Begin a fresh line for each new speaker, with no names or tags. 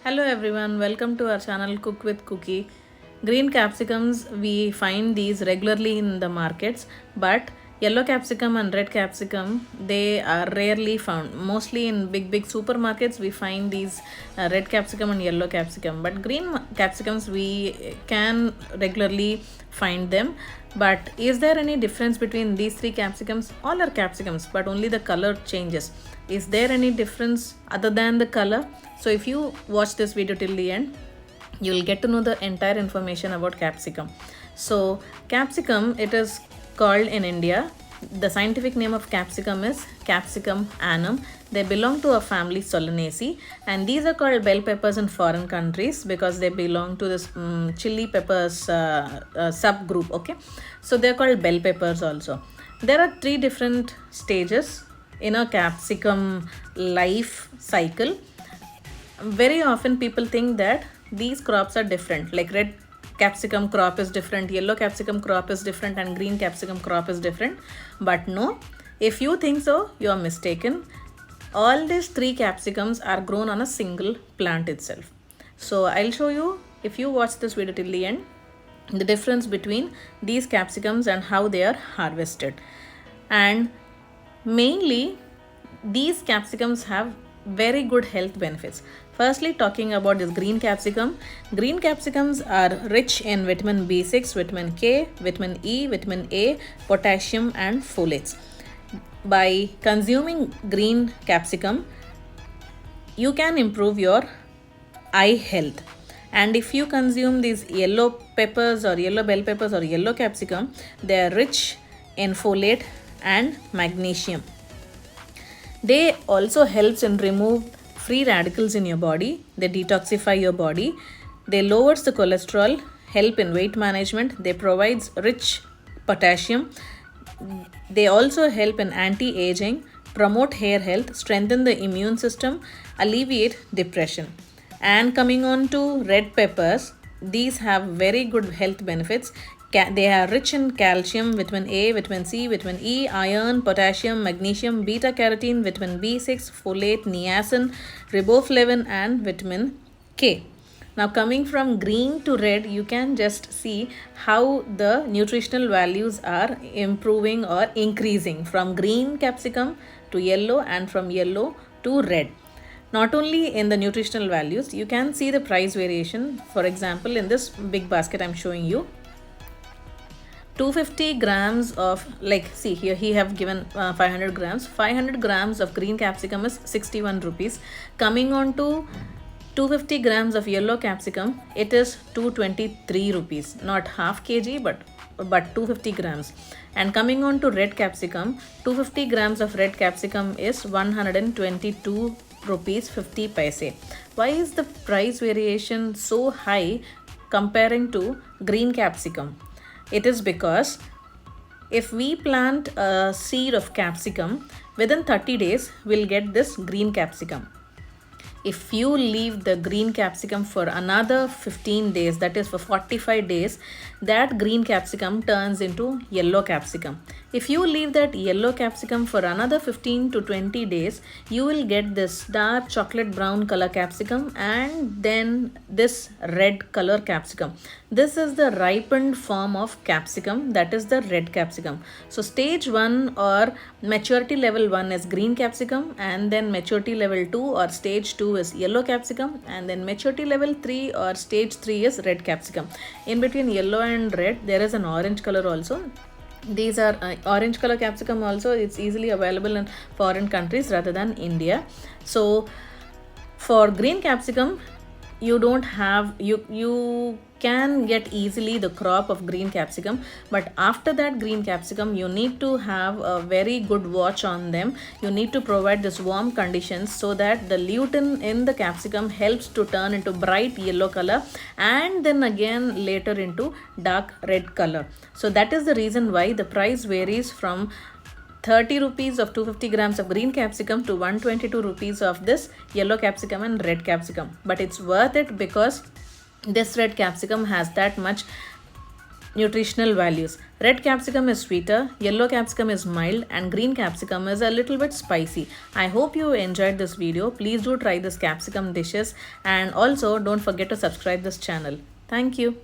Hello everyone, welcome to our channel Cook with Cookie. Green capsicums, we find these regularly in the markets, but yellow capsicum and red capsicum, they are rarely found. Mostly in big supermarkets, we find these red capsicum and yellow capsicum, but green capsicums, we can regularly find them. But is there any difference between these three capsicums? All are capsicums, but only the color changes. Is there any difference other than the color? So if you watch this video till the end, you will get to know the entire information about capsicum. So capsicum, it is called in India, the scientific name of capsicum is Capsicum annuum. They belong to a family Solanaceae, and these are called bell peppers in foreign countries because they belong to this chili peppers subgroup. Okay, so they're called bell peppers also. There are three different stages in a capsicum life cycle. Very often people think that these crops are different, like red capsicum crop is different, yellow capsicum crop is different, and green capsicum crop is different. But no, if you think so, you are mistaken. All these three capsicums are grown on a single plant itself. So I'll show you, if you watch this video till the end, the difference between these capsicums and how they are harvested. And mainly these capsicums have very good health benefits. Firstly, talking about this green capsicum. Green capsicums are rich in vitamin B6, vitamin K, vitamin E, vitamin A, potassium and folates. By consuming green capsicum, you can improve your eye health. And if you consume these yellow peppers or yellow bell peppers or yellow capsicum, they are rich in folate and magnesium. They also helps in remove free radicals in your body. They detoxify your body. They lowers the cholesterol, help in weight management. They provides rich potassium. They also help in anti-aging, promote hair health, strengthen the immune system, alleviate depression. And coming on to red peppers, these have very good health benefits. They are rich in calcium, vitamin A, vitamin C, vitamin E, iron, potassium, magnesium, beta carotene, vitamin B6, folate, niacin, riboflavin and vitamin K. Now coming from green to red, you can just see how the nutritional values are improving or increasing from green capsicum to yellow and from yellow to red. Not only in the nutritional values, you can see the price variation. For example, in this big basket I'm showing you, 250 grams of, like, see here he have given 500 grams of green capsicum is 61 rupees. Coming on to 250 grams of yellow capsicum, it is 223 rupees, not half kg but 250 grams. And coming on to red capsicum, 250 grams of red capsicum is 122 rupees 50 paise. Why is the price variation so high comparing to green capsicum? It is because if we plant a seed of capsicum, within 30 days, we'll get this green capsicum. If you leave the green capsicum for another 15 days, that is for 45 days, that green capsicum turns into yellow capsicum. If you leave that yellow capsicum for another 15 to 20 days, you will get this dark chocolate brown color capsicum and then this red color capsicum. This is the ripened form of capsicum, that is the red capsicum. So stage 1 or maturity level 1 is green capsicum, and then maturity level 2 or stage 2 is yellow capsicum, and then maturity level 3 or stage 3 is red capsicum. In between yellow and red, there is an orange color also. These are orange color capsicum also. It's easily available in foreign countries rather than India. So for green capsicum, you don't have, you can get easily the crop of green capsicum, but after that green capsicum, you need to have a very good watch on them. You need to provide this warm conditions so that the lutein in the capsicum helps to turn into bright yellow color and then again later into dark red color. So that is the reason why the price varies from 30 rupees of 250 grams of green capsicum to 122 rupees of this yellow capsicum and red capsicum. But it's worth it because this red capsicum has that much nutritional values. Red capsicum is sweeter, yellow capsicum is mild, and green capsicum is a little bit spicy. I hope you enjoyed this video. Please do try this capsicum dishes, and also don't forget to subscribe this channel. Thank you.